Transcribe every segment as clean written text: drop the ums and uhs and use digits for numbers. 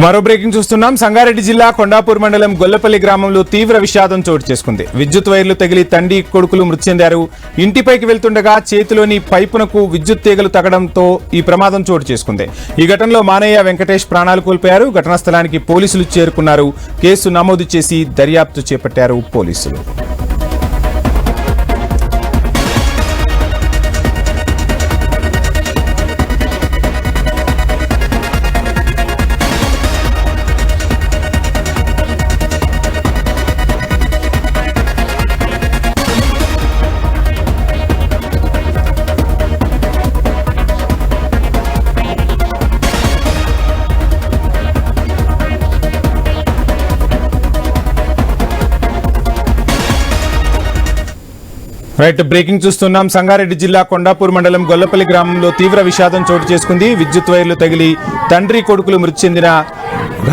మరో బ్రేకింగ్ చూస్తున్నాం. సంగారెడ్డి జిల్లా కొండాపూర్ మండలం గొల్లపల్లి గ్రామంలో తీవ్ర విషాదం చోటు చేసుకుంది. విద్యుత్ వైర్లు తగిలి తండ్రి కొడుకులు మృతి చెందారు. ఇంటిపైకి వెళ్తుండగా చేతిలోని పైపునకు విద్యుత్ తీగలు తగడంతో ఈ ప్రమాదం చోటు చేసుకుంది. ఈ ఘటనలో మానయ్య వెంకటేష్ ప్రాణాలు కోల్పోయారు. ఘటనా స్థలానికి పోలీసులు చేరుకున్నారు. కేసు నమోదు చేసి దర్యాప్తు చేపట్టారు పోలీసులు. రైట్, బ్రేకింగ్ చూస్తున్నాం. సంగారెడ్డి జిల్లా కొండాపూర్ మండలం గొల్లపల్లి గ్రామంలో తీవ్ర విషాదం చోటు చేసుకుంది. విద్యుత్ వైర్లు తగిలి తండ్రి కొడుకులు మృతి చెందిన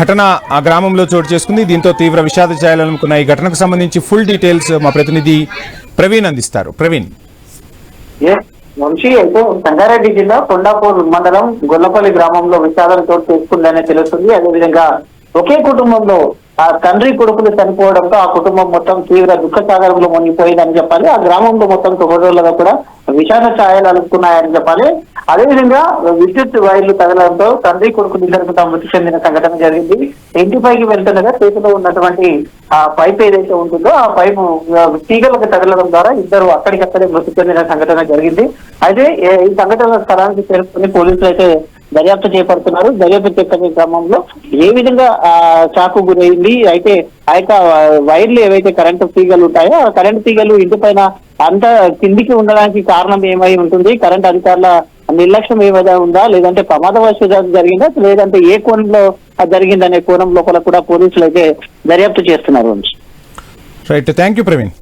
ఘటన ఆ గ్రామంలో చోటు చేసుకుంది. దీంతో తీవ్ర విషాద ఛాయలనుకున్న ఈ ఘటనకు సంబంధించి ఫుల్ డీటెయిల్స్ మా ప్రతినిధి ప్రవీణ్ అందిస్తారు. ప్రవీణ్. వంశీ, అయితే సంగారెడ్డి జిల్లా కొండాపూర్ మండలం గొల్లపల్లి గ్రామంలో విషాదం చోటు చేసుకుందని తెలుస్తుంది. అదేవిధంగా ఒకే కుటుంబంలో ఆ తండ్రి కొడుకులు చనిపోవడంతో ఆ కుటుంబం మొత్తం తీవ్ర దుఃఖ సాగరంలో మునిగిపోయిందని చెప్పాలి. ఆ గ్రామంలో మొత్తం తొమ్మిదిగా కూడా విషాద ఛాయలు అనుకున్నాయని చెప్పాలి. అదేవిధంగా విద్యుత్ వైర్లు తగలడంతో తండ్రి కొడుకులు ఇద్దరు మృతి చెందిన సంఘటన జరిగింది. ఇంటిపైకి వెళ్తుండగా చేతిలో ఉన్నటువంటి ఆ పైప్ ఏదైతే ఉంటుందో ఆ పైపు తీగలకు తగలడం ద్వారా ఇద్దరు అక్కడికక్కడే మృతి చెందిన సంఘటన జరిగింది. అయితే ఈ సంఘటన స్థలానికి చేరుకుని పోలీసులు అయితే దర్యాప్తు చేపడుతున్నారు. దర్యాప్తు చేపట్టే క్రమంలో ఏ విధంగా షాకు గురైంది, అయితే ఆ యొక్క వైర్లు ఏవైతే కరెంటు తీగలు ఉంటాయో ఆ కరెంటు తీగలు ఇంటి పైన అంత కిందికి ఉండడానికి కారణం ఏమై ఉంటుంది, కరెంట్ అధికారుల నిర్లక్ష్యం ఏమైనా ఉందా, లేదంటే ప్రమాదవశాత్తు జరిగిందా, లేదంటే ఏ కోణంలో జరిగిందనే కోణం లోపల కూడా పోలీసులు అయితే దర్యాప్తు చేస్తున్నారు. Right, thank you Praveen.